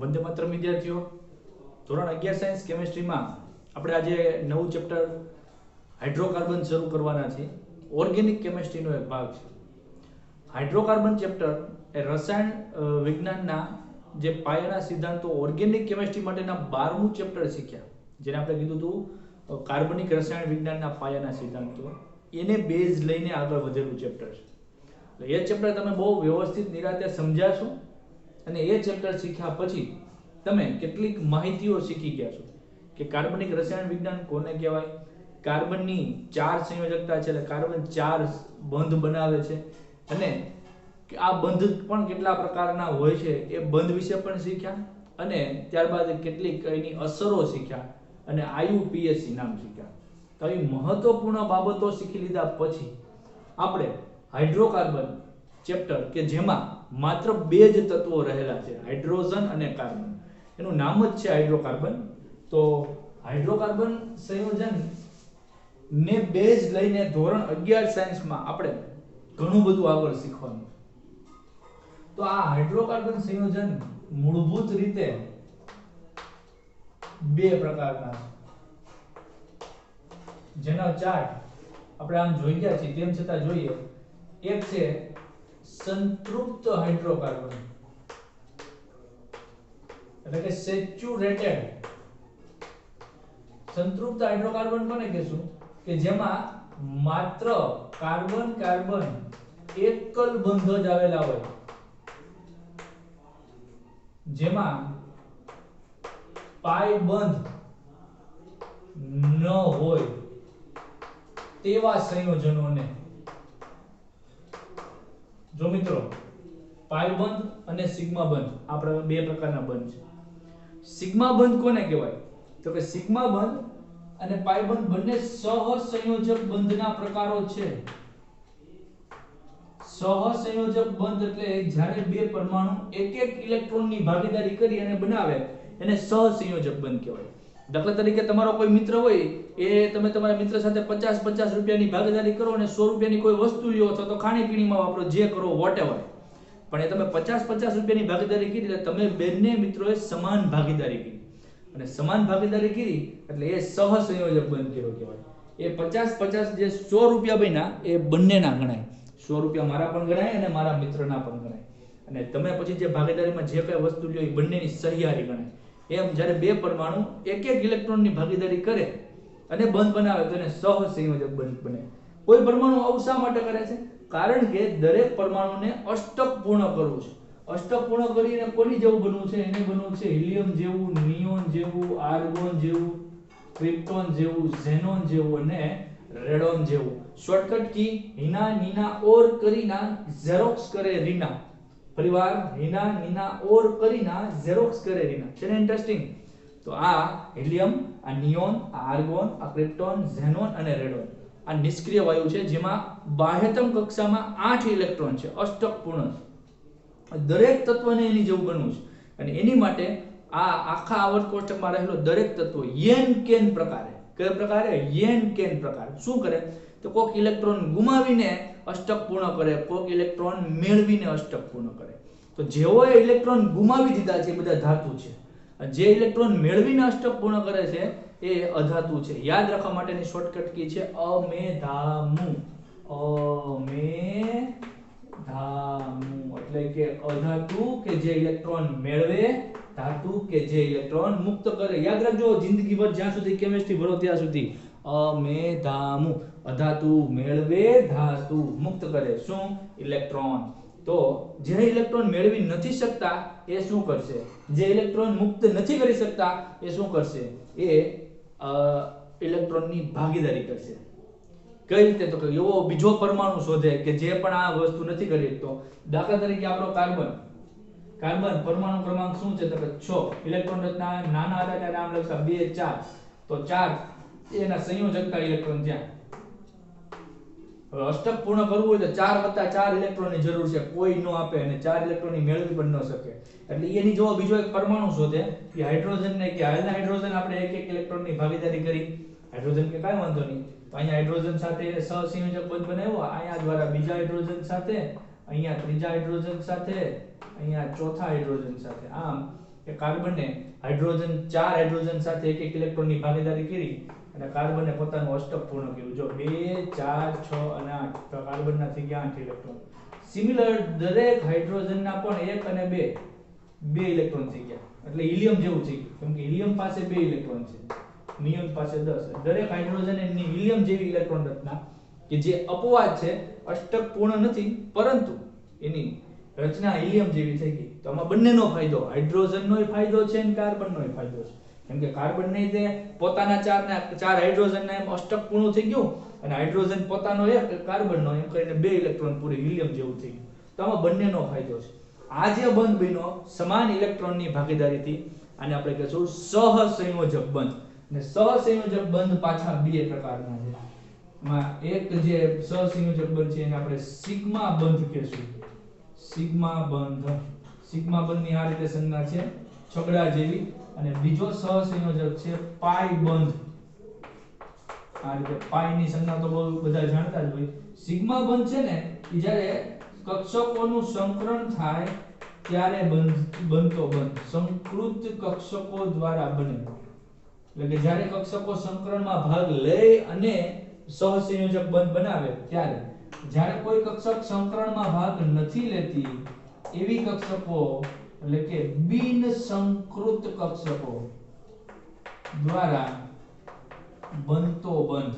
વંદે માતરમ વિદ્યાર્થીઓ, ધોરણ 11 સાયન્સ કેમેસ્ટ્રીમાં આપણે આજે નવું ચેપ્ટર હાઇડ્રોકાર્બન શરૂ કરવાના છે. ઓર્ગેનિક કેમેસ્ટ્રીનો એક ભાગ છે. હાઇડ્રોકાર્બન ચેપ્ટર એ રસાયણ વિજ્ઞાનના જે પાયાના સિદ્ધાંતો ઓર્ગેનિક કેમેસ્ટ્રી માટેના 12મું ચેપ્ટર શીખ્યા, જેને આપણે કીધું હતું કાર્બનિક રસાયણ વિજ્ઞાનના પાયાના સિદ્ધાંતો, એને બેઝ લઈને આગળ વધેલું ચેપ્ટર છે. એટલે એ ચેપ્ટર તમે બહુ વ્યવસ્થિત નિરાતે સમજાશો અને એ ચેપ્ટર શીખ્યા પછી તમે કેટલીક માહિતીઓ શીખી ગયા છો કે કાર્બનિક રસાયણ વિજ્ઞાન કોને કહેવાય, કાર્બનની 4 સંયોજકતા છે, એટલે કાર્બન 4 બંધ બનાવે છે અને આ બંધ પણ કેટલા પ્રકારના હોય છે એ બંધ વિશે પણ શીખ્યા અને ત્યારબાદ કેટલીક એની અસરો શીખ્યા અને IUPAC નામ શીખ્યા. તો આવી મહત્વપૂર્ણ બાબતો શીખી લીધા પછી આપણે હાઇડ્રોકાર્બન ચેપ્ટર કે જેમાં માત્ર 2 જ તત્વો રહેલા છે, હાઇડ્રોજન અને કાર્બન, એનું નામ જ છે હાઇડ્રોકાર્બન. તો હાઇડ્રોકાર્બન સંયોજન ને બેઝ લઈને ધોરણ 11 સાયન્સમાં આપણે ઘણું બધું આગળ શીખવાનું. તો આ હાઇડ્રોકાર્બન સંયોજન મૂળભૂત રીતે 2 પ્રકારના છે, જેનો ચાર્ટ આપણે આમ જોઈ ગયા છીએ, તેમ છતાં જોઈએ. એક છે સંતૃપ્ત હાઇડ્રોકાર્બન, એટલે કે સેચ્યુરેટેડ. સંતૃપ્ત હાઇડ્રોકાર્બન કોને કહેશું? કે જેમાં માત્ર કાર્બન કાર્બન એકલ બંધ જ આવેલા હોય, જેમાં પાઈ બંધ ન હોય તેવા સંયોજનોને. જો મિત્રો, પાઈ બંધ અને સિગ્મા બંધ, આપણે 2 પ્રકારના બંધ છે. સિગ્મા બંધ કોને કહેવાય? તો કે સિગ્મા બંધ અને પાઈ બંધ બંને સહસંયોજક બંધના પ્રકારો છે. સહસંયોજક બંધ એટલે જ્યારે 2 પરમાણુ એક ઇલેક્ટ્રોનની ભાગીદારી કરી અને બનાવે એને સહસંયોજક બંધ કહેવાય. દાખલા તરીકે તમારો કોઈ મિત્ર હોય, એ તમે તમારા મિત્ર સાથે 50-50 રૂપિયાની ભાગીદારી કરો અને 100 રૂપિયાની કોઈ વસ્તુ લ્યો અથવા તો ખાણીપીણીમાં વાપરો, જે કરો વોટેવર, પણ એ તમે 50-50 રૂપિયાની ભાગીદારી કરી એટલે તમે બંને મિત્રોએ સમાન ભાગીદારી કરી અને સમાન ભાગીદારી કરી એટલે એ સહસંયોજક બંધ કહેવાય. એ 50-50 જે 100 રૂપિયા બન્યા એ બંનેના ગણાય. 100 રૂપિયા મારા પણ ગણાય અને મારા મિત્રના પણ ગણાય અને તમે પછી જે ભાગીદારીમાં જે કઈ વસ્તુ લ્યો એ બંનેની સહિયારી ગણાય. એમ જ્યારે 2 પરમાણુ એક ઇલેક્ટ્રોનની ભાગીદારી કરે અને બંધ બનાવે તો એને સહસંયોજક બંધ બને. કોઈ પરમાણુ આવું શા માટે કરે છે? કારણ કે દરેક પરમાણુને અષ્ટક પૂર્ણ કરવું છે. અષ્ટક પૂર્ણ કરીને કોની જેવું બનવું છે? એને બનવું છે હિલિયમ જેવું, નિયોન જેવું, આર્ગોન જેવું, ક્રિપ્ટોન જેવું, ઝેનોન જેવું અને રેડોન જેવું. શોર્ટકટ કી હિના નીના ઓર કરીના ઝેરોક્સ કરે રીના. પરિવાર હિના નીના ઓર કરીના ઝેરોક્સ કરે રીના. છે ને ઇન્ટરેસ્ટિંગ? તો આ હિલિયમ, આ નિયોન, આ આર્ગોન, આ ક્રિપ્ટોન, ઝેનોન અને રેડોન આ નિષ્ક્રિય વાયુ છે, જેમાં બાહ્યતમ કક્ષામાં 8 ઇલેક્ટ્રોન છે, અષ્ટક પૂર્ણ છે. દરેક તત્વને એની જેવું બનવું છે અને એની માટે આ આખા આવર્ત કોષ્ટકમાં રહેલો દરેક તત્વ યેન કેન પ્રકારે, કયા પ્રકારે? યેન કેન પ્રકાર. શું કરે? તો કોક ઇલેક્ટ્રોન ગુમાવીને અષ્ટક પૂર્ણ કરે, કોક ઇલેક્ટ્રોન મેળવીને અષ્ટક પૂર્ણ કરે. તો જેઓએ ઇલેક્ટ્રોન ગુમાવી દીધા છે એ બધા ધાતુ છે, જે ઇલેક્ટ્રોન મેળવીને અષ્ટક પૂર્ણ કરે છે એ અધાતુ છે. યાદ રાખવા માટેની શોર્ટકટ કી છે અમેધામુ. અમેધામુ એટલે કે અધાતુ કે જે ઇલેક્ટ્રોન મેળવે, ધાતુ કે જે ઇલેક્ટ્રોન મુક્ત કરે. યાદ રાખજો, જિંદગીભર જ્યાં સુધી કેમિસ્ટ્રી ભણો ત્યાં સુધી અમેધામુ, અધાતુ મેળવે, ધાતુ મુક્ત કરે. શું? ઇલેક્ટ્રોન. તો જે ઇલેક્ટ્રોન મેળવી નથી શકતા એ શું કરશે? જે ઇલેક્ટ્રોન મુક્ત નથી કરી શકતા એ શું કરશે? એ ઇલેક્ટ્રોનની ભાગીદારી કરશે. કઈ રીતે? તો કે એવો બીજો પરમાણુ શોધે કે જે પણ આ વસ્તુ નથી કરી શકતો. દાખલા તરીકે આપણો કાર્બન પરમાણુ ક્રમાંક શું છે? તો કે 6. ઇલેક્ટ્રોન રચના નાના હતા ત્યારે નામ લખતા 2 4. તો 4 એના સંયોજકતા ઇલેક્ટ્રોન ત્યાં. હવે અષ્ટક પૂર્ણ કરવું હોય તો 4 + 4 ઇલેક્ટ્રોનની જરૂર છે, કોઈ ન આપે અને 4 ઇલેક્ટ્રોનની મેળવી પણ ન શકે. એટલે એની જેવો બીજો એક પરમાણુ શોધે કે હાઇડ્રોજનને કે હાલના હાઇડ્રોજન આપણે એક ઇલેક્ટ્રોનની ભાગીદારી કરી. હાઇડ્રોજન કે કાંઈ વાંધો નહીં, તો અહીંયા હાઇડ્રોજન સાથે સહસંયોજક બંધ બનાવ્યો, અહીંયા દ્વારા બીજા હાઇડ્રોજન સાથે, અહીંયા ત્રીજા હાઇડ્રોજન સાથે, અહીંયા ચોથા હાઇડ્રોજન સાથે. આમ કે કાર્બને હાઇડ્રોજન 4 હાઇડ્રોજન સાથે એક એક ઇલેક્ટ્રોનની ભાગીદારી કરી અને કાર્બને પોતાનું અષ્ટક પૂર્ણ કર્યું. જો 2 4 6 અને 8 તો કાર્બનના થઈ ગયા 8 ઇલેક્ટ્રોન. સિમિલર દરેક હાઇડ્રોજનના પણ 1 અને 2 ઇલેક્ટ્રોન થઈ ગયા. એટલે હિલિયમ જેવું થઈ ગયું, કેમ કે હિલિયમ પાસે 2 ઇલેક્ટ્રોન છે, નિયોન પાસે 10. દરેક હાઇડ્રોજન એની હિલિયમ જેવી ઇલેક્ટ્રોન રચના કે જે અપવાદ છે, અષ્ટક પૂર્ણ નથી, પરંતુ એની રચના હિલિયમ જેવી થઈ ગઈ. તો આમાં બંનેનો ફાયદો, હાઇડ્રોજનનોય ફાયદો છે અને કાર્બનનોય ફાયદો છે. કેમ કે કાર્બન ને તે પોતાના 4 હાઇડ્રોજનના એમ અષ્ટક પૂર્ણ થઈ ગયું અને હાઇડ્રોજન પોતાનો એક કાર્બનનો એમ કરીને 2 ઇલેક્ટ્રોન પૂરી હિલિયમ જેવું થઈ ગયું. તો આમાં બંનેનો ફાયદો છે. આ જે બંધ બન્યો સમાન ઇલેક્ટ્રોનની ભાગીદારીથી, આને આપણે કહીશું સહસંયોજક બંધ. અને સહસંયોજક બંધ પાછા બે પ્રકારના છે. માં એક જે સહસંયોજક બંધ છે એને આપણે સિગ્મા બંધ કહીશું. સિગ્મા બંધની આ રીતે સંજ્ઞા છે, છગડા જેવી. અને બીજો સહસંયોજક છે પાઈ બંધ. આ રીતે પાઈ ની સંજ્ઞા તો બહુ બધા જાણતા જ હોય. સિગ્મા બંધ છે ને એ જ્યારે કક્ષકોનું સંકરણ થાય ત્યારે બનતો બંધ, સંકૃત કક્ષકો દ્વારા બને. એટલે કે જ્યારે કક્ષકો સંકરણમાં ભાગ લે અને સહસંયોજક બંધ બનાવે ત્યારે, જ્યારે કોઈ કક્ષક સંકરણમાં ભાગ નથી લેતી એવી કક્ષકો એટલે કે બિન સંકૃત કક્ષકો દ્વારા બનતો બંધ.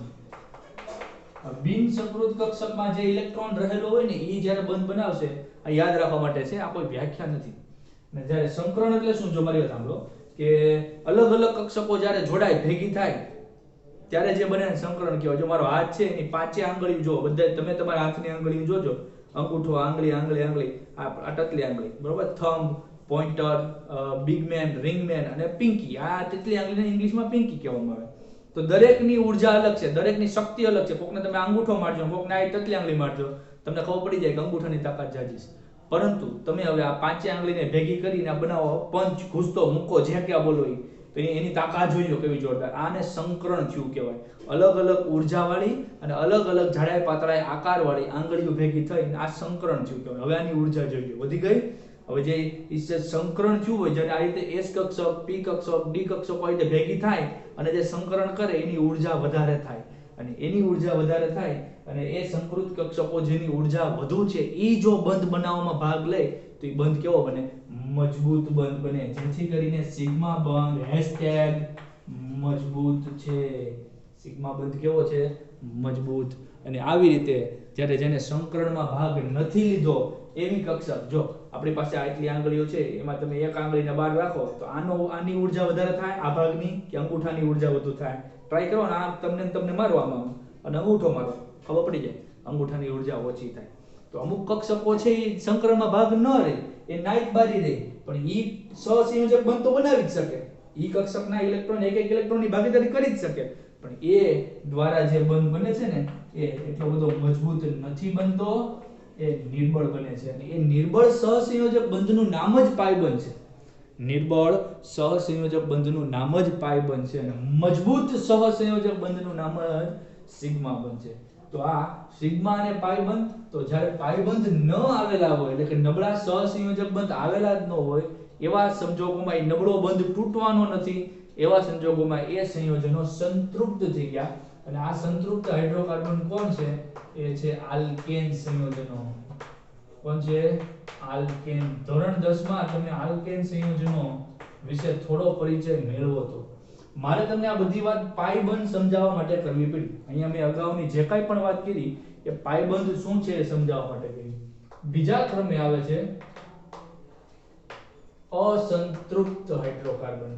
બિન સંકૃત કક્ષકમાં જે ઇલેક્ટ્રોન રહેલો હોય ને એ જ્યારે બંધ બનાવશે, આ યાદ રાખવા માટે છે, આ કોઈ વ્યાખ્યા નથી. અને જ્યારે સંકરણ એટલે શું, જો મારી વાત સાંભળો કે અલગ અલગ કક્ષકો જ્યારે જોડાય ભેગી થાય ત્યારે જે બને સંકરણ કહેવાય. જો મારો હાથ છે એની પાંચે આંગળીઓ જો બધા તમે તમારા હાથની આંગળીઓ જોજો, અંગૂઠો, આંગળી, આ ટકલી આંગળી, બરોબર, thumb, pointer, big man, ring man અને પિંકી. આ ટકલી આંગળીને ઇંગ્લિશમાં પિંકી કહેવામાં આવે. તો દરેકની ઉર્જા અલગ છે, દરેકની શક્તિ અલગ છે. કોકને તમે અંગૂઠો મારજો, કોકને આ ટકલી આંગળી મારજો, તમને ખબર પડી જાય કે અંગૂઠાની તાકાત જાજી છે. પરંતુ તમે હવે આ પાંચે આંગળીને ભેગી કરીને બનાવો પંચ, ઘૂસતો, મૂકો, જે ક્યાં બોલો તો એની તાકાત જોઈજો કેવી જોરદાર. આને સંકરણ થયું કહેવાય. અલગ અલગ ઉર્જાવાળી અને અલગ અલગ જાડાઈ પાતળાઈ આકારવાળી આંગળીઓ ભેગી થઈને આ સંકરણ થયું કહેવાય. હવે આની ઉર્જા જોઈજો વધી ગઈ. હવે જે સંકરણ થયું હોય, જ્યારે આ રીતે એસ કક્ષક, પી કક્ષક, ડી કક્ષક આ રીતે ભેગી થાય અને જે સંકરણ કરે એની ઉર્જા વધારે થાય. અને એની ઉર્જા વધારે થાય અને એ સંકૃત કક્ષકો જેની ઉર્જા વધુ છે એ જો બંધ બનાવવામાં ભાગ લે તો એ બંધ કેવો બને? મજબૂત બંધ બને. જેથી કરીને સિગ્મા બંધ #મજબૂત છે. સિગ્મા બંધ કેવો છે? મજબૂત. અને આવી રીતે જ્યારે જેને સંકરણમાં ભાગ નથી લીધો એવી કક્ષક, જો આપણી પાસે આટલી આંગળીઓ છે એમાં તમે એક આંગળીને બહાર રાખો તો આની ઉર્જા વધારે થાય, આ ભાગની કે અંગૂઠાની ઉર્જા વધુ થાય. ટ્રાય કરો ને, આ તમને મારવામાં અને અંગૂઠો મારો, ખબર પડી જાય અંગૂઠાની ઉર્જા ઓછી થાય. તો અમુક કક્ષકો છે એ સંકરણમાં ભાગ ન રહે, એ નાઈટ બારી રહે, પણ ઈ સહસંયોજક બંધ તો બનાવી જ શકે. ઈ કક્ષકના ઇલેક્ટ્રોન એક ઇલેક્ટ્રોનની ભાગીદારી કરી જ શકે, પણ એ દ્વારા જે બંધ બને છે ને એ એટલો બધો મજબૂત નથી બનતો, એ નિર્બળ બને છે. અને એ નિર્બળ સહસંયોજક બંધનું નામ જ પાઈ બંધ છે. નિર્બળ સહસંયોજક બંધનું નામ જ પાઈ બંધ છે અને મજબૂત સહસંયોજક બંધનું નામ જ સિગ્મા બંધ છે. તો આ સિગ્મા અને પાઈ બંધ, તો જ્યારે પાઈ બંધ ન આવેલા હોય એટલે કે નબળા સહસંયોજક બંધ આવેલા જ ન હોય એવા સંજોગોમાં એ નબળો બંધ તૂટવાનો નથી. એવા સંજોગોમાં એ સંયોજનો સંતૃપ્ત થઈ ગયા. અને આ સંતૃપ્ત હાઇડ્રોકાર્બન કોણ છે? એ છે આલ્કેન સંયોજનો. કોણ છે? આલ્કેન. ધોરણ 10 માં તમે આલ્કેન સંયોજનો વિશે થોડો પરિચય મેળવો તો. મારે તમને આ બધી વાત પાઈ બંધ સમજાવવા માટે કરવી પડી. અહીંયા મેં અગાઉની જે કાંઈ પણ વાત કરી એ પાઈ બંધ શું છે એ સમજાવવા માટે કરી. બીજા ક્રમે આવે છે અસંતૃપ્ત હાઇડ્રોકાર્બન.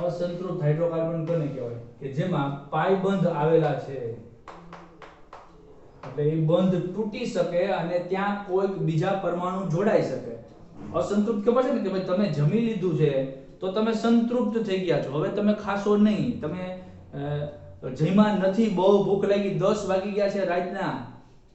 અસંતૃપ્ત હાઇડ્રોકાર્બન કોને કહેવાય? કે જેમાં પાઈ બંધ આવેલા છે, એટલે એ બંધ તૂટી શકે અને ત્યાં કોઈક બીજા પરમાણુ જોડાઈ શકે. અસંતૃપ્ત ખબર છે ને કે ભાઈ તમે જમી લીધું છે તો તમે સંતૃપ્ત થઈ ગયા છો, હવે તમે ખાશો નહીં. તમે જમ્યા નથી, બહુ ભૂખ લાગી, 10 વાગી ગયા છે રાતના,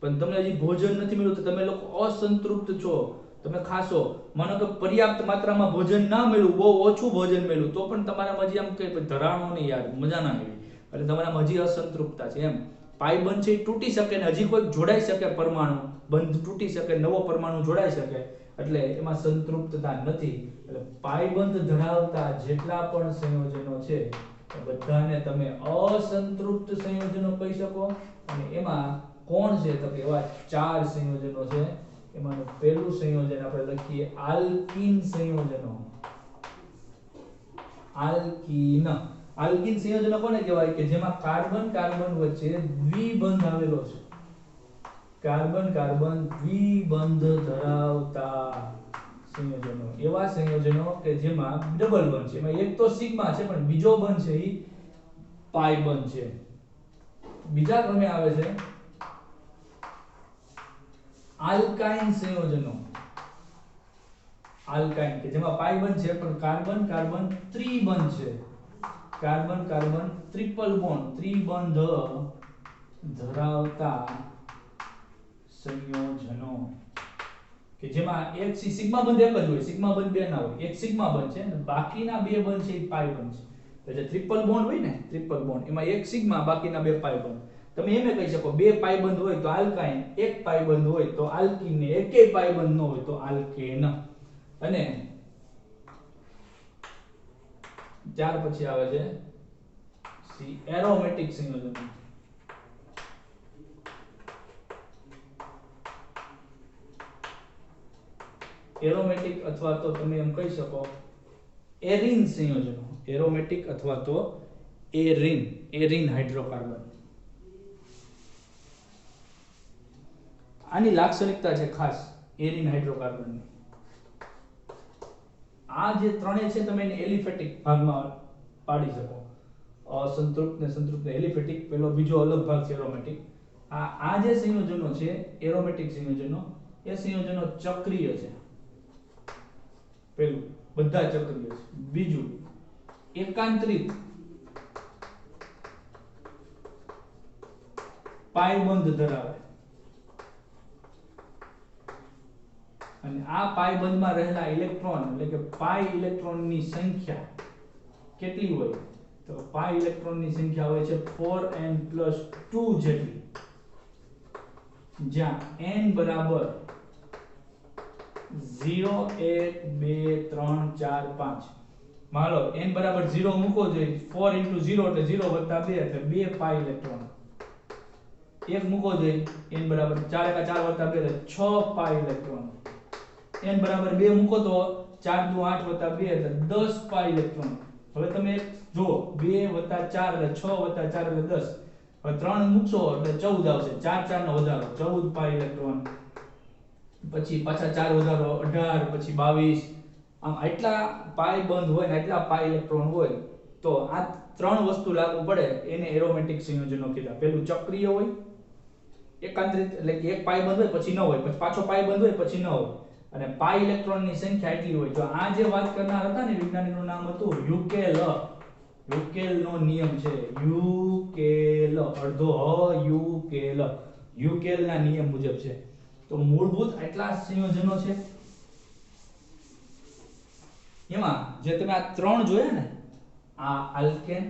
પણ તમને હજી ભોજન નથી મળ્યું, તો તમે લોકો અસંતૃપ્ત છો, તમે ખાશો. માનો કે પર્યાપ્ત માત્રામાં ભોજન ના મળ્યું, બહુ ઓછું ભોજન મળ્યું, તો પણ તમારામાં હજી આમ કે ધરાણો નહીં યાર, મજા ના આવી, એટલે તમારામાં હજી અસંતૃપ્તતા છે એમ. પાઈ બંધ છે એ તૂટી શકે ને હજી કોઈ જોડાઈ શકે, પરમાણુ બંધ તૂટી શકે, નવો પરમાણુ જોડાઈ શકે, એટલે એમાં સંતૃપ્તતા નથી. એટલે પાઈ બંધ ધરાવતા જેટલા પણ સંયોજનો છે એ બધાને તમે અસંતૃપ્ત સંયોજનો કહી શકો. અને એમાં કોણ છે તો કે એવા 4 સંયોજનો છે. એમાંનું પહેલું સંયોજન આપણે લખીએ આલ્કીન સંયોજનો. આલ્કીન. આલ્કીન સંયોજનો કોને કહેવાય? કે જેમાં કાર્બન કાર્બન વચ્ચે દ્વિબંધ આવેલો છે. કાર્બન કાર્બન દ્વિબંધ ધરાવતા સંયોજનો. એવા સંયોજનો કે જેમાં ડબલ બંધ છે. એમાં એક તો સિગ્મા છે પણ બીજો બંધ છે એ પાઈ બંધ છે. બીજા ક્રમે આવે છે આલ્કાઇન સંયોજનો. આલ્કાઇન કે જેમાં પાઈ બંધ છે પણ કાર્બન કાર્બન ત્રિબંધ છે. કાર્બન કાર્બન ટ્રિપલ બોન્ડ ત્રિબંધ ધરાવતા સંયોજનો કે જેમાં એક સિગ્મા બંધ એક જ હોય, સિગ્મા બંધ બે ના હોય. એક સિગ્મા બંધ છે અને બાકીના બે બંધ છે એ પાઈ બંધ છે. તો જે ટ્રિપલ બોન્ડ હોય ને, ટ્રિપલ બોન્ડ એમાં એક સિગ્મા બાકીના બે પાઈ બંધ. તમે એમ કહી શકો બે પાઈ બંધ હોય તો આલ્કાઇન, એક પાઈ બંધ હોય તો આલ્કીન, ને એકેય પાઈ બંધ ન હોય તો આલ્કેન. અને ત્યાર પછી આવે છે સી એરોમેટિક સંયોજનો. એરોમેટિક અથવા તો તમે એમ કહી શકો એરીન સંયોજનો. એરોમેટિક અથવા તો એરીન હાઇડ્રોકાર્બન. આની લાક્ષણિકતા છે ખાસ એરીન હાઇડ્રોકાર્બનની. આ જે ત્રણેય છે તમે એને એલિફેટિક ભાગમાં પાડી શકો. અસંતૃપ્ત ને સંતૃપ્ત ને એલિફેટિક. પેલો બીજો અલગ ભાગ છે એરોમેટિક. આ જે સંયોજનો છે એરોમેટિક સંયોજનો, એ સંયોજનો ચક્રીય છે. પેલું બધા ચક્રીય છે. બીજું એકાંતરિત પાઈ બંધ ધરાવે. અને આ પાઈ બંધમાં રહેલા ઇલેક્ટ્રોન એટલે કે પાઈ ઇલેક્ટ્રોનની સંખ્યા કેટલી હોય? તો પાઈ ઇલેક્ટ્રોનની સંખ્યા હોય છે 4n+2 જેટલી. જ્યાં n બરાબર 0 1 2 3 4 5. માનો n બરાબર 0 મૂકો જોઈએ. 4 * 0 એટલે 0 + 2 એટલે 2 પાઈ ઇલેક્ટ્રોન. 1 મૂકો જોઈએ. n બરાબર 4 * 4 + 2 એટલે 6 પાઈ ઇલેક્ટ્રોન. n બરાબર 2 મૂકો તો 4 * 2 8 + 2 એટલે 10 પાઈ ઇલેક્ટ્રોન. હવે તમે જો 2 + 4 એટલે 6 + 4 એટલે 10. હવે 3 મૂકશો એટલે 14 આવશે. 4 4 નો વધારો 14 પાઈ ઇલેક્ટ્રોન. પછી પાછા 4 વધારો 18, પછી 22. આમ આટલા પાઈ બંધ હોય ને આટલા પાઈ ઇલેક્ટ્રોન હોય તો આ ત્રણ વસ્તુ લાગુ પડે એને એરોમેટિક સંયોજનો કીધા. પેલું ચક્રીય હોય, એકાંતરિત એટલે કે એક પાઈ બંધ હોય પછી ન હોય, પછી પાછો પાઈ બંધ હોય પછી ન હોય, અને પાઈ ઇલેક્ટ્રોનની સંખ્યા એટલી હોય. જો આ જે વાત કરનાર હતા ને વૈજ્ઞાનિકનું નામ હતું યુકેલ. યુકેલનો નિયમ છે. યુકેલ અડધો યુકેલ. યુકેલના નિયમ મુજબ છે. તો મૂળભૂત આટલા સંયોજનો છે. એમાં જે તમે આ ત્રણ જોયા ને, આ આલ્કેન,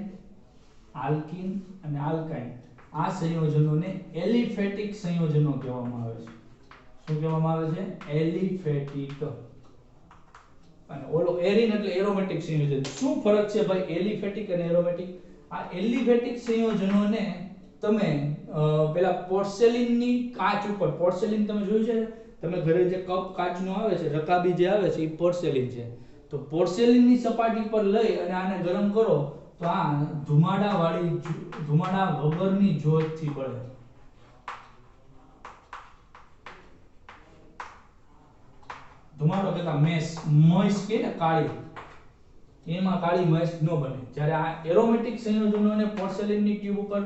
આલ્કીન અને આલ્કાઇન, આ સંયોજનોને એલિફેટિક સંયોજનો કહેવામાં આવે છે. શું કહેવામાં આવે છે? એલિફેટિક. અને ઓલો એરીન એટલે એરોમેટિક સંયોજન. શું ફરક છે ભાઈ એલિફેટિક અને એરોમેટિક? આ એલિફેટિક સંયોજનોને તમે પેલા પોર્સેલિનની કાચ ઉપર, પોર્સેલિન તમે જોયું છે? તમે ઘરે જે કપ કાચનો આવે છે, રકાબી જે આવે છે, એ પોર્સેલિન છે. તો પોર્સેલિનની સપાટી પર લઈ અને આને ગરમ કરો તો આ ધુમાડા વગરની જ્યોતથી બળે. ધુમાડો કરતા મહેશ કે ને કાળી, એમાં કાળી મહેશ ન બને. જ્યારે આ એરોમેટિક સંયોજનોને પોર્સેલિનની ટ્યુબ ઉપર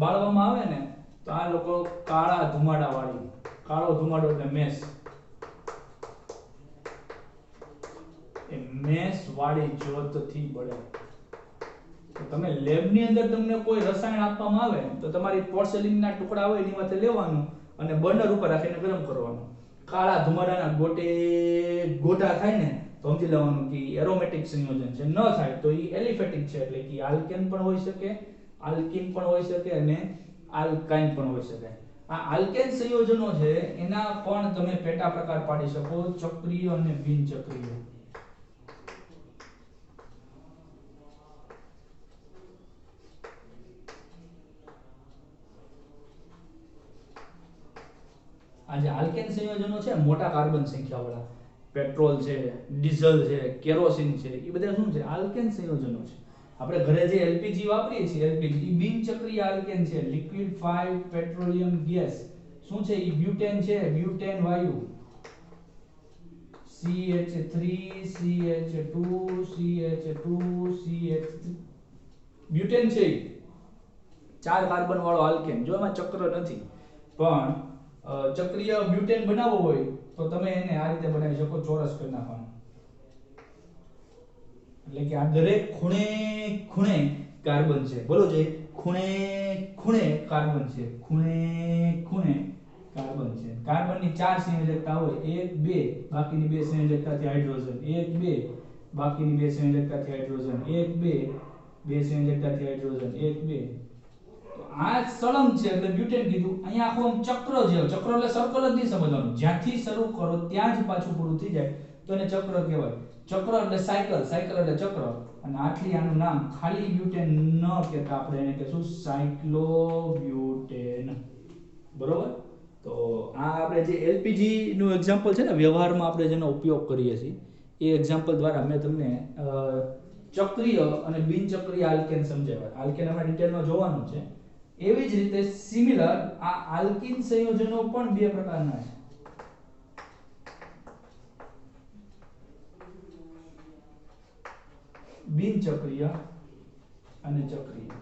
બાળવામાં આવે ને તો આ લોકો કાળા ધુમાડા વાળી, કાળો ધુમાડો એટલે મહેશ, એ મહેશ વાળી જ્યોતથી બળે. તો તમે લેબની અંદર તમને કોઈ રસાયણ આપવામાં આવે તો તમારી પોર્સેલિનના ટુકડા હોય એની માથે લેવાનું અને બર્નર ઉપર રાખીને ગરમ કરવાનું. કાળા ધુમાડાના ગોટા થાય ને તો સમજી લેવાનું કે એરોમેટિક સંયોજન છે. ન થાય તો એ એલિફેટિક છે. એટલે કે આલ્કેન પણ હોઈ શકે, આલ્કીન પણ હોઈ શકે અને આલ્કાઇન પણ હોઈ શકે. આ આલ્કેન સંયોજનો છે એના પણ તમે પેટા પ્રકાર પાડી શકો, ચક્રીય અને બિનચક્રીય. આ જે આલ્કેન સંયોજનો છે મોટા કાર્બન સંખ્યા વાળા, પેટ્રોલ છે, ડીઝલ છે, કેરોસીન છે, એ બધા શું છે? આલ્કેન સંયોજનો છે. આપણે ઘરે જે એલપીજી વાપરીએ છીએ, એલપીજી એ બિનચક્રીય આલ્કેન છે, લિક્વિફાઈડ પેટ્રોલિયમ ગેસ. શું છે? એ બ્યુટેન છે, બ્યુટેન વાયુ. CH3 CH2 CH2 CH3 butane છે, ચાર કાર્બન વાળો આલ્કેન. જો એમાં ચક્ર નથી, પણ ચક્રીય બ્યુટેન બનાવવો હોય તો તમે એને આ રીતે બનાવી શકો, ચોરસ કરી નાખવાનું. એટલે કે આ દરેક ખૂણે ખૂણે કાર્બન છે. બોલો જે ખૂણે ખૂણે કાર્બન છે, ખૂણે ખૂણે કાર્બન છે. કાર્બનની ચાર સંયોજકતા હોય, 1 2, બાકીની બે સંયોજકતાથી હાઇડ્રોજન, 1 2, બાકીની બે સંયોજકતાથી હાઇડ્રોજન, 1 2, બે સંયોજકતાથી હાઇડ્રોજન, 1 2. આ સળંગ છે એટલે બ્યુટેન કીધું. અહીંયા આખું આમ ચક્ર છે. ચક્ર એટલે સર્કલ જ નહીં સમજવાનું, જ્યાંથી શરૂ કરો ત્યાં જ પાછું પૂરું થઈ જાય તો એને ચક્ર કહેવાય. ચક્ર એટલે સાયકલ, સાયકલ એટલે ચક્ર. અને આટલી આનું નામ ખાલી બ્યુટેન ન કહેતા આપણે એને કહેશું સાયક્લોબ્યુટેન. બરોબર? તો આ આપણે જે એલપીજી નું એક્ઝામ્પલ છે ને, વ્યવહારમાં આપણે જેનો ઉપયોગ કરીએ છીએ, એ એક્ઝામ્પલ દ્વારા મેં તમને ચક્રીય અને બિનચક્રીય આલ્કેન સમજાવ્યા. આલ્કેન આપણે ડિટેલમાં જોવાનું છે. એવી જ રીતે સિમિલર આ આલ્કીન સંયોજનો પણ બે પ્રકારના છે. બિનચક્રીય અને ચક્રીય.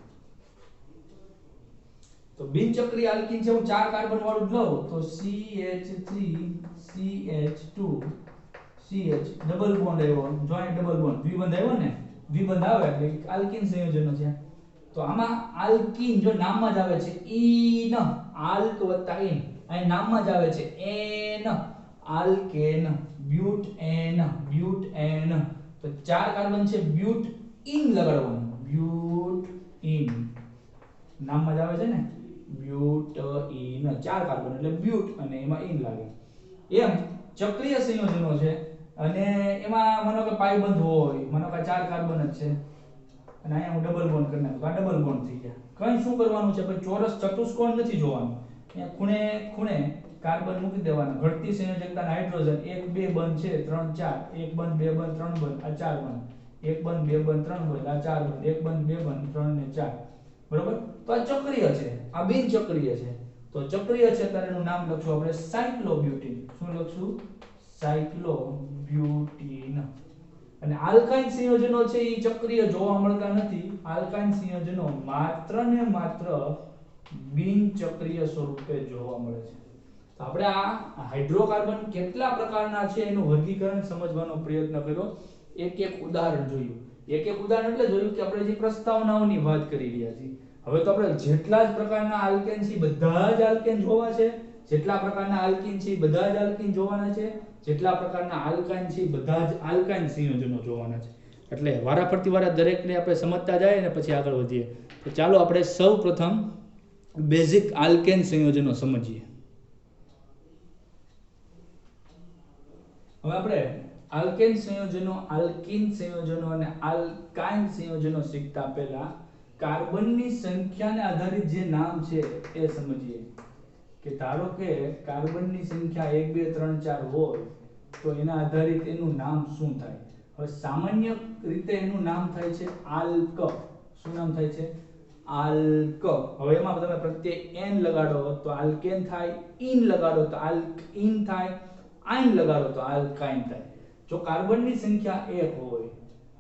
તો બિનચક્રીય આલ્કીન છે, હું ચાર કાર્બન વાળું લઉં તો CH3 CH2 CH double bond આવ્યો, જોઈન્ટ ડબલ બોન્ડ, દ્વિબંધ આવ્યો ને, દ્વિબંધ આવે એટલે આલ્કીન સંયોજનો છે. તો આમાં આલ્કીન જો નામમાં જ આવે છે ઈન, આલ્ક વત્તા ઈન, અહીં નામમાં જ આવે છે એન, આલ્કેન, બ્યુટેન, બ્યુટેન. તો ચાર કાર્બન છે, બ્યુટઇન લગાડવાનું, બ્યુટઇન નામમાં જ આવે છે ને, બ્યુટઇન, ચાર કાર્બન એટલે બ્યુટ અને એમાં ઈન લાગે. એમ ચક્રીય સંયોજનો છે અને એમાં માનો કે પાઈ બંધ હોય, માનો કે ચાર કાર્બન જ છે અને અહીંયા હું ડબલ બોન્ડ કરી નાખું, આ ડબલ બોન્ડ થઈ ગયા. કઈ શું કરવાનું છે ભાઈ? ચોરસ ચતુષ્કોણ નથી જોવાનું. અહીંયા ખૂણે ખૂણે કાર્બન મૂકી દેવાના. ઘટતી સંયોજકતા હાઇડ્રોજન 1 2 બંધ છે, 3 4, 1 બંધ 2 બંધ 3 બંધ, આ 4 બંધ, 1 બંધ 2 બંધ 3 બંધ, આ 4 બંધ, 1 બંધ 2 બંધ 3 ને 4. બરોબર? તો આ ચક્રીય છે, આ બિનચક્રીય છે. તો ચક્રીય છે ત્યારે એનું નામ લખશું આપણે સાયક્લોબ્યુટીન. શું લખશું? સાયક્લોબ્યુટીન. અને આલ્કાઇન સંયોજનો છે એ ચક્રીય જોવા મળતા નથી. આલ્કાઇન સંયોજનો માત્ર ને માત્ર બિનચક્રીય સ્વરૂપે જોવા મળે છે. તો આપણે આ હાઇડ્રોકાર્બન કેટલા પ્રકારના છે એનું વર્ગીકરણ સમજવાનો પ્રયત્ન કર્યો. એક એક ઉદાહરણ જોયું. એક એક ઉદાહરણ એટલે જોયું કે આપણે જે પ્રસ્તાવનાઓની વાત કરી રહ્યા છીએ. હવે તો આપણે જેટલા જ પ્રકારના આલ્કેન છે બધા જ આલ્કેન જોવા છે, જેટલા પ્રકારના આલ્કીન છે બધા જ આલ્કીન જોવાના છે, જેટલા પ્રકારના આલ્કાઇન છે બધા જ આલ્કાઇન સંયોજનો જોવાના છે. એટલે વારાફરતી વારા દરેકને આપણે સમજતા જાય ને પછી આગળ વધીએ. તો ચાલો આપણે સૌપ્રથમ બેઝિક આલ્કેન સંયોજનો સમજીએ. હવે આપણે આલ્કેન સંયોજનો, આલ્કીન સંયોજનો અને આલ્કાઇન સંયોજનો શીખતા પહેલા કાર્બનની સંખ્યાને આધારિત જે નામ છે એ સમજીએ. કે ધારો કે કાર્બનની સંખ્યા 1 2 3 4 હોય તો એના આધારિત એનું નામ શું થાય? હવે સામાન્ય રીતે એનું નામ થાય છે આલ્ક. શું નામ થાય છે? આલ્ક. હવે એમાં તમે પ્રત્યય n લગાડો તો આલ્કેન થાય, ઇન લગાડો તો આલ્કઇન થાય, આઇન લગાડો તો આલ્કાઇન થાય. જો કાર્બનની સંખ્યા 1 હોય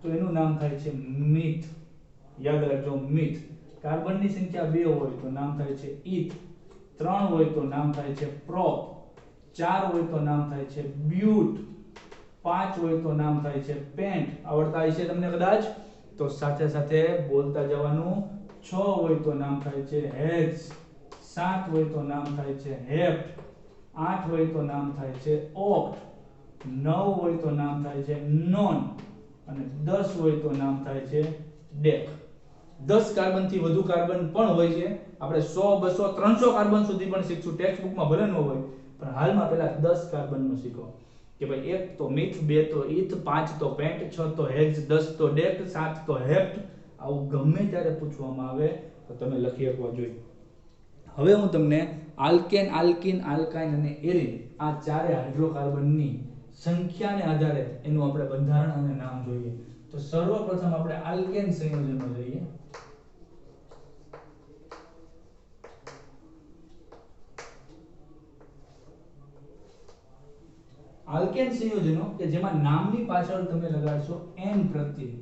તો એનું નામ થાય છે મિથ. યાદ રાખજો, મિથ. કાર્બનની સંખ્યા 2 હોય તો નામ થાય છે ઇથ. 3 હોય તો નામ થાય છે પ્રોપ. 4 હોય તો નામ થાય છે બ્યુટ. 5 હોય તો નામ થાય છે પેન્ટ. આવડતા હશે તમને કદાચ તો સાથે સાથે બોલતા જવાનું. 6 હોય તો નામ થાય છે હેડ્સ. 7 હોય તો નામ થાય છે હેપ્ટ. 8 હોય તો નામ થાય છે ઓક્ટ. 9 હોય તો નામ થાય છે નોન અને 10 હોય તો નામ થાય છે ડેક. 10 કાર્બન થી વધુ કાર્બન પણ હોય છે. આપણે 100 200 300 કાર્બન સુધી પણ શીખશું. ટેક્સ્ટ બુકમાં ભલે ન હોય પણ હાલમાં પહેલા 10 કાર્બનનું શીખો કે ભાઈ 1 તો મિથ, 2 તો ઇથ, 5 તો પેન્ટ, 6 તો હેક્સ, 10 તો ડેક, 7 તો હેપ્ટ. આવું ગમે ત્યારે પૂછવામાં આવે તો તમે લખી આપવા જોઈએ. હવે હું તમને આલ્કેન, આલ્કીન, આલ્કાઇન અને એરિન આ ચારે હાઇડ્રોકાર્બનની સંખ્યાને આધારે એનું આપણે બંધારણ અને નામ જોઈએ. તો સર્વપ્રથમ આપણે આલ્કેન સંયોજનો જોઈએ. આલ્કેન સંયોજનો કે જેમાં નામની પાછળ તમે લગાડશો n પ્રત્યય.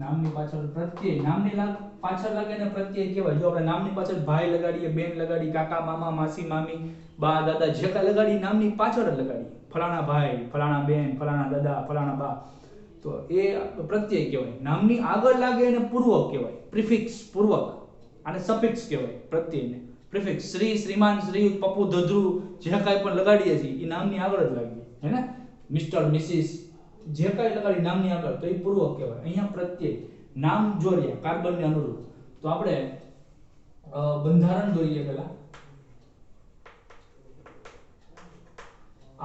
નામની પાછળ પ્રત્યય, નામની પાછળ લાગે ને પ્રત્યય કહેવાય. જો આપણે નામની પાછળ ભાઈ લગાડીએ, બેન લગાડી, કાકા, મામા, માસી, મામી, બા, દાદા જે કાંઈ લગાડી નામની પાછળ જ લગાડીએ. ફલાણા ભાઈ, ફલાણા બેન, ફલાણા દાદા, ફલાણા બા, તો એ પ્રત્યય કહેવાય. નામની આગળ લાગે એને પૂર્વક કહેવાય, પ્રિફિક્સ, પૂર્વક. આને સફિક્સ કહેવાય પ્રત્યયને. પ્રિફિક્સ શ્રી, શ્રીમાન, શ્રીયુત, પપ્પુ, ધદ્રુ જે કાંઈ પણ લગાડીએ છીએ એ નામની આગળ જ લાગીએ, હે ને. મિસ્ટર, મિસિસ જે કાંઈ લગાડી નામની આગળ તો એ પૂર્વક કહેવાય. અહીંયા પ્રત્યય નામ જોડ્યા કાર્બનને અનુરૂપ. તો આપણે બંધારણ દોરીએ પહેલા.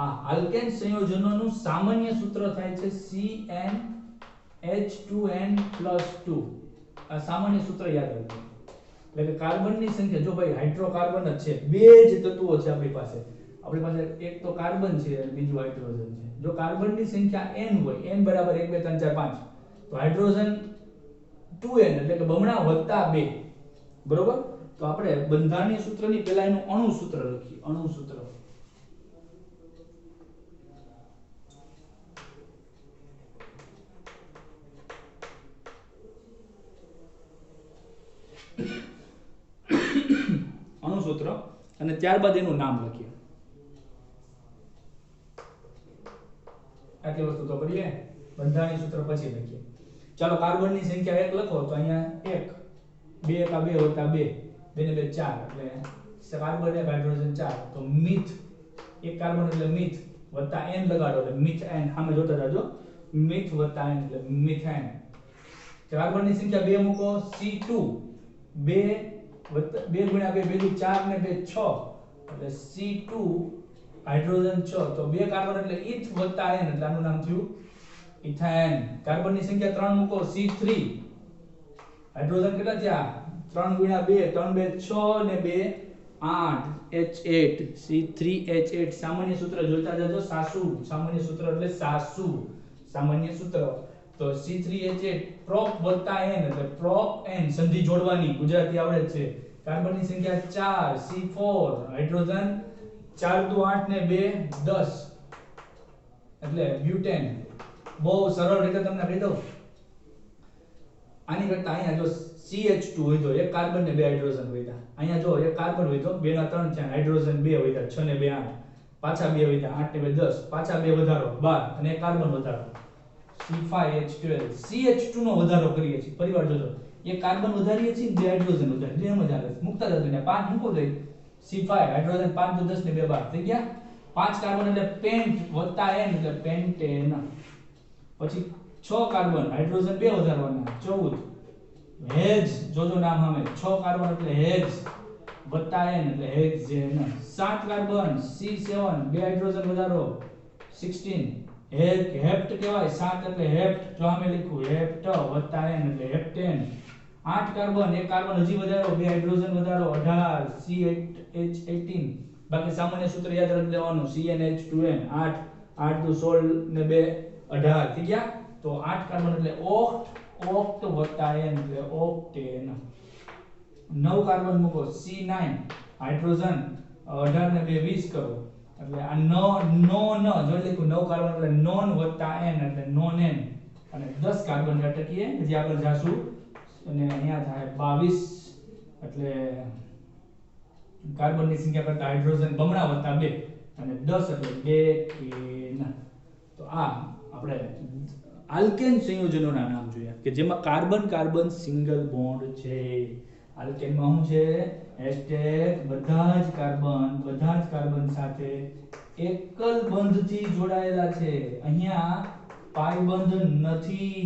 આ આલ્કેન સંયોજનોનું સામાન્ય સૂત્ર થાય છે CnH2n+2. આ સામાન્ય સૂત્ર યાદ રાખજો. એટલે કે કાર્બનની સંખ્યા, જો ભાઈ હાઇડ્રોકાર્બન જ છે, બે જ તત્વો છે આપણી પાસે. આપણી પાસે એક તો કાર્બન છે અને બીજું હાઇડ્રોજન છે. જો કાર્બનની સંખ્યા n હોય, n બરાબર 1 2 3 4 5, તો હાઇડ્રોજન 2n એટલે કે બમણા વત્તા 2. બરોબર? તો આપણે બંધારણીય સૂત્રની પહેલા એનું અણુ સૂત્ર લખીએ. અણુ સૂત્ર અણુસૂત્ર અને ત્યારબાદ એનું નામ લખીએ. આટલી વસ્તુ તો કરીએ. બંધારણીય સૂત્ર પછી લખીએ. ચાલો કાર્બનની સંખ્યા 1 લખો તો અહીંયા 1 2 કા 2 વત્તા 2 2 ને 2 4 એટલે કાર્બન 1 હાઇડ્રોજન 4. તો મિથ, એક કાર્બન એટલે મિથ વત્તા n લગાડો એટલે મિથેન. સામે જોતા જાજો, મિથ વત્તા n એટલે મિથેન. કાર્બનની સંખ્યા 2 મૂકો, C2 2 ગુણ્યા 2 2 4 ને 2 6 એટલે C2 હાઇડ્રોજન 6. તો 2 કાર્બન એટલે ઇથ વત્તા n એટલે આનું નામ થયું ઇથેન. કાર્બનની સંખ્યા 3 મૂકો, C3 હાઇડ્રોજન કેટલા થયા? 3 ગુણ્યા 2 3 2 6 ને 2 8 H8 C3H8. સામાન્ય સૂત્ર જોતા જજો. સાસુ સામાન્ય સૂત્ર એટલે સાસુ સામાન્ય સૂત્ર. તો C3H8 પ્રોપ વત્તા n એટલે પ્રોપ n. સંધિ જોડવાની ગુજરાતી આવડે છે. કાર્બનની સંખ્યા 4 C4 હાઇડ્રોજન 4 2 8 ને 2 10 એટલે બ્યુટેન. બહુ સરળ રીતે તમને કહી દઉં. આની કરતા અહીંયા જો CH2 હોય તો એક કાર્બન ને 2 હાઇડ્રોજન વધ્યા. અહીંયા જો એક કાર્બન હોય તો 2 ના 3 છે, હાઇડ્રોજન 2 વધ્યા, 6 ને 2 8, પાછા 2 વધ્યા, 8 ને 2 10, પાછા 2 વધારો 12 અને એક કાર્બન વધારો C5H12. CH2 નો વધારો કરીએ છીએ. પરિવાર જોજો, એક કાર્બન વધારીએ છીએ, 2 હાઇડ્રોજન વધારીએ. એમ જ આવે. મુકતા જતો ને 5 મૂકો તો C5 હાઇડ્રોજન 5 તો 10 ને 2 12 થઈ ગયા. 5 કાર્બન એટલે પેન્ટ વત્તા n એટલે પેન્ટેન. પછી 6 કાર્બન હાઇડ્રોજન 2 વધારવાના 14 હેક્સ. જોજો નામ સામે 6 કાર્બન એટલે હેક્સ વત્તા n એટલે હેક્સેન. 7 કાર્બન C7 2 હાઇડ્રોજન વધારો 16 હેપ્ટ કહેવાય. 7 એટલે હેપ્ટ. જો સામે લખ્યું હેપ્ટ વત્તા n એટલે હેપ્ટેન. 8 કાર્બન એક કાર્બન હજી વધારો 2 હાઇડ્રોજન વધારો 18 CH18. બાકી સામાન્ય સૂત્ર યાદ રાખી દેવાનું CnH2n. 8 8 2 16 ને 2 18 થઈ ગયા. તો 8 કાર્બન એટલે ઓક્ટ વત્તા n એટલે ઓક્ટેન. 9 કાર્બન મૂકો C9 હાઇડ્રોજન 18 ને 2 20 કરો એટલે આ નોન જો લખ્યું 9 કાર્બન એટલે નોન વત્તા n એટલે નોન n. અને 10 કાર્બન અટકીએ જે આગળ જાશું અને અહીંયા થાય 22 એટલે કાર્બનની સંખ્યા કરતા હાઇડ્રોજન બમણા વત્તા 2 અને 10 એટલે ડેકેન. તો આ આપણે આલ્કેન સંયોજનોના નામ જોયા કે જેમાં કાર્બન કાર્બન સિંગલ બોન્ડ છે. આલ્કેનમાં શું છે? હેશટેગ બધા જ કાર્બન સાથે એકલ બંધથી જોડાયેલા છે. અહીંયા પાઈ બંધ નથી.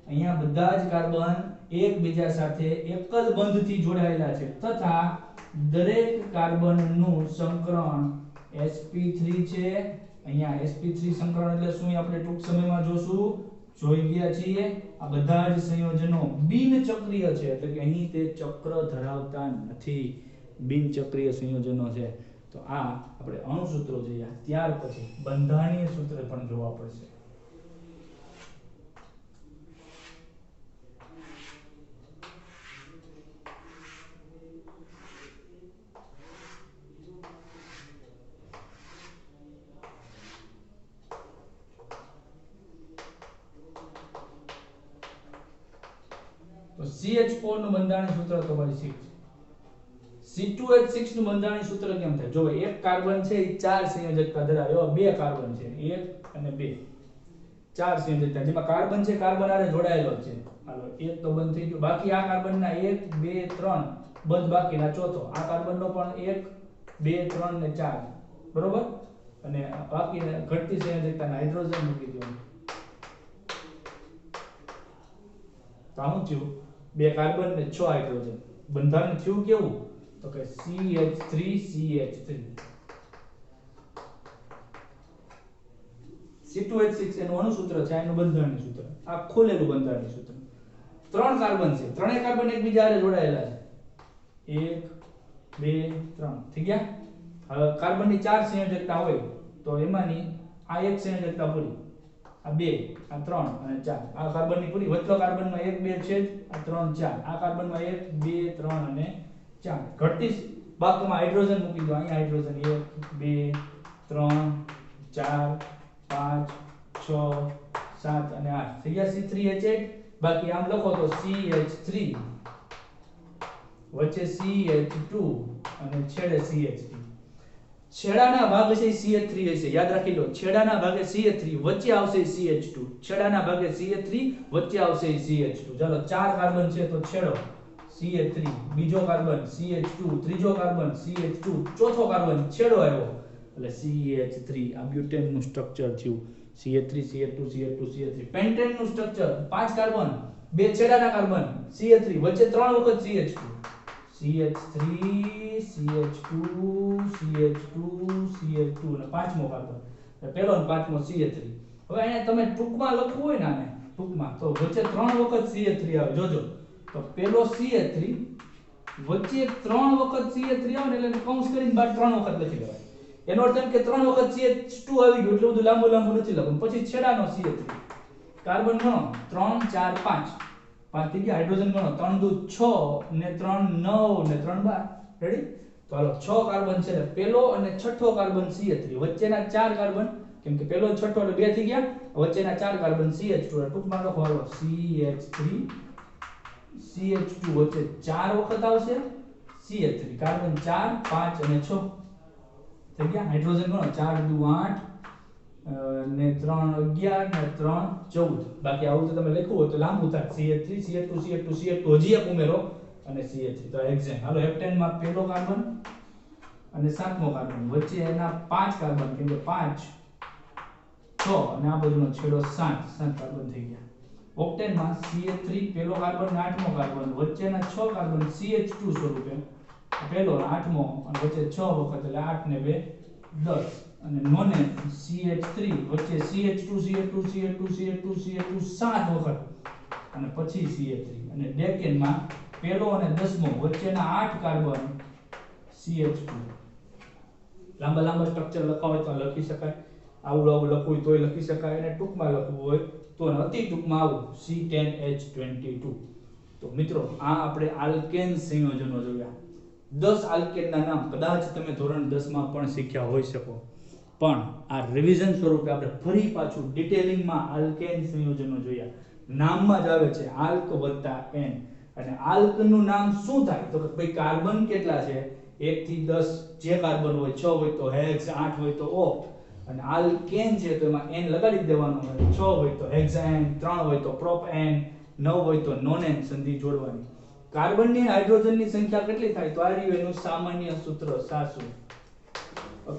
અહીંયા બધા જ કાર્બન એકબીજા સાથે એક જ બંધથી જોડાયેલા છે તથા દરેક કાર્બનનું સંકરણ sp3 છે. અહીંયા sp3 સંકરણ એટલે શું એ આપણે ટૂંક સમયમાં જોશું, જોઈ ગયા છીએ. આ બધા જ સંયોજનો બિનચક્રીય છે એટલે કે અહીં તે ચક્ર ધરાવતા નથી, બિનચક્રીય સંયોજનો છે. તો આ આપણે અણુસૂત્રો જોયા. ત્યાર પછી બંધારણીય સૂત્ર પણ જોવા પડશે. તો CH4 નું બંધારણીય સૂત્ર તમારી શીખ છે. C2H6 નું બંધારણીય સૂત્ર કેમ થાય? જો એક કાર્બન છે એ ચાર સંયોજકતા ધરાવે. એવા બે કાર્બન છે, 1 અને 2, ચાર સંયોજકતા. જેમાં કાર્બન છે કાર્બન આરે જોડાયેલો છે. હાલો એક તો બંધ થઈ ગયો. બાકી આ કાર્બનના 1 2 3 બંધ, બાકીના ચોથો. આ કાર્બનનો પણ 1 2 3 ને 4, બરોબર. અને બાકી ઘટતી સંયોજકતાના હાઇડ્રોજન મૂકી દો. તો આનું થયું બે કાર્બન ને 6 હાઇડ્રોજન. બંધારણ થયું કેવું? તો કે CH3CH3. C2H6 એનું અણુસૂત્ર છે, એનું બંધારણીય સૂત્ર. આ ખોલેલું બંધારણીય સૂત્ર. ત્રણ કાર્બન છે, ત્રણેય કાર્બન એકબીજા સાથે જોડાયેલા છે. 1 2 3 થઈ ગયા. હવે કાર્બનની ચાર સંયોજકતા હોય તો એમાંની આ એક સંયોજકતા પૂરી, આ 2 આ 3 અને 4. આ કાર્બનની પૂરી. વચ્ચે કાર્બનમાં 1 2 છે, આ 3 4. આ કાર્બનમાં 1 2 3 અને 4. ઘટતી બાકીમાં હાઇડ્રોજન મૂકી દો. અહીંયા હાઇડ્રોજન 1 2 3 4 5 6 7 અને 8 થઈ ગયા. C3H8. બાકી આમ લખો તો CH3, વચ્ચે CH2 અને છેડે CH3. છેડાના ભાગે છે CH3 હશે, યાદ રાખી લો. છેડાના ભાગે CH3, વચ્ચે આવશે CH2. છેડાના ભાગે CH3, વચ્ચે આવશે CH2. ચાલો ચાર કાર્બન છે તો છેડો CH3, બીજો કાર્બન CH2, ત્રીજો કાર્બન CH2, ચોથો કાર્બન છેડો આવ્યો એટલે CH3. આ બ્યુટેન નું સ્ટ્રક્ચર થયું. CH3 CH2 CH2 CH3. Pentane નું સ્ટ્રક્ચર, પાંચ કાર્બન, બે છેડાના કાર્બન CH3, વચ્ચે ત્રણ વખત CH2. CH3 CH2 CH2 CH2 અને પાંચમો કાર્બન. પહેલો અને પાંચમો CH3. હવે અહીંયા તમે ટૂંકમાં લખવું હોય ને આને ટૂંકમાં તો વચ્ચે ત્રણ વખત CH3 આવે. જોજો તો પેલો CH3, વચ્ચે ત્રણ વખત CH3 આવે ને એટલે કૌંસ કરીને બાદ ત્રણ વખત લખી દેવાય. એનો અર્થ એમ કે ત્રણ વખત CH2 આવી ગયું એટલે બધું લાંબુ લાંબુ નથી લખવું. પછી છેડાનો CH3 કાર્બન ગણો 3 4 5, પાંચ થઈ ગયા. હાઇડ્રોજન ગણો 3 દુ 6 ને 3 9 ને 3 12. રેડી? તો હાલો 6 કાર્બન છે. પેલો અને છઠ્ઠો કાર્બન CH3, વચ્ચેના ચાર કાર્બન, કેમ કે પેલો છઠ્ઠો એટલે બે થઈ ગયા. વચ્ચેના ચાર કાર્બન CH2. ટૂંકમાં લખો હાલો CH3 CH2, વચ્ચે ચાર વખત આવશે CH3. કાર્બન 4 5 અને 6 થઈ ગયા. હાઇડ્રોજન ગણો 4 દુ 8 ને 3 11 ને 3 14. બાકી આવું તો તમે લખ્યું હોય તો લાંબુ થાય. CH3 CH2 CH2 CH2 હજી એક ઉમેરો અને CH3. તો હેક્સેન. હાલો હેપ્ટેન માં પહેલો કાર્બન અને સાતમો કાર્બન, વચ્ચે એના પાંચ કાર્બન, કેમ કે 5 6 અને આ બાજુનો છેડો 7 કાર્બન થઈ ગયા. ઓક્ટેન માં CH3 પહેલો કાર્બન અને આઠમો કાર્બન, વચ્ચેના 6 કાર્બન CH2 સ્વરૂપે, પહેલો આઠમો અને વચ્ચે 6 વખત એટલે 8 ને 2 10. અને નોને CH3, વચ્ચે CH2 CH2 CH2 CH2 CH2 7 વખત અને પછી CH3. અને ડેકેન માં પહેલો અને દસમો, વચ્ચેના 8 કાર્બન CH2. લાંબા લાંબા સ્ટ્રક્ચર લખવા હોય તો લખી શકાય. આવું આવું લખવું હોય તોય લખી શકાય. અને ટૂંકમાં લખવું હોય તો અતિ ટૂંકમાં આવું C10H22. તો મિત્રો આ આપણે આલ્કેન સંયોજનો જોયા. 10 આલ્કેનના નામ કદાચ તમે ધોરણ 10 માં પણ શીખ્યા હોઈ શકો, પણ આ રિવિઝન સ્વરૂપે આપણે ફરી પાછું ડિટેલિંગમાં આલ્કેન સંયોજનો જોયા. નામમાં જ આવે છે આલ્ક વત્તા એન. અને આલ્કનું નામ શું થાય તો કે ભાઈ કાર્બન કેટલા છે 1 થી 10. જે કાર્બન હોય 6 હોય તો હેક્સ, 8 હોય તો ઓક્ટ. અને આલ્કેન છે તો એમાં n લગાડી દેવાનો હોય. 6 હોય તો હેક્સાએન, 3 હોય તો પ્રોપેન, 9 હોય તો નોનેન સંધિ જોડવાની. કાર્બનની હાઇડ્રોજનની સંખ્યા કેટલી થાય તો આ રહ્યું એનું સામાન્ય સૂત્ર સાસુ.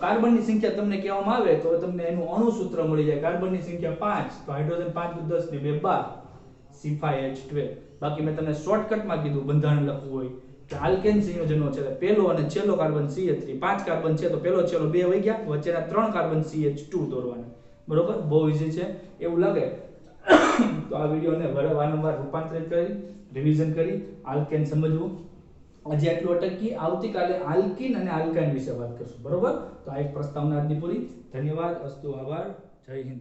કાર્બનની સંખ્યા તમને કહેવામાં આવે તો તમને એનું અણુ સૂત્ર મળી જાય. કાર્બનની સંખ્યા 5 તો હાઇડ્રોજન 5 10 ને 2 12 C5H12. બાકી મેં તમને શોર્ટકટમાં કીધું બંધારણ લખવું હોય કે આલ્કેન સંયોજનો છે પહેલો અને છેલ્લો કાર્બન CH3, 5 કાર્બન છે તો પહેલો છેલ્લો 2 વહી ગયા, વચ્ચેના 3 કાર્બન CH2 દોરવાના. બરોબર, બહુ ઈઝી છે. એવું લાગે તો આ વિડિયોને વારંવાર રૂપાંતરિત કરી રિવિઝન કરી આલ્કેન સમજવું. આજે આટલું અટકી, આવતીકાલે આલ્કીન અને આલ્કાઇન વિશે વાત કરશું. બરોબર, તો આ એક પ્રસ્તાવના આજની પૂરી. ધન્યવાદ, અસ્તુ, આભાર, જય હિન્દ.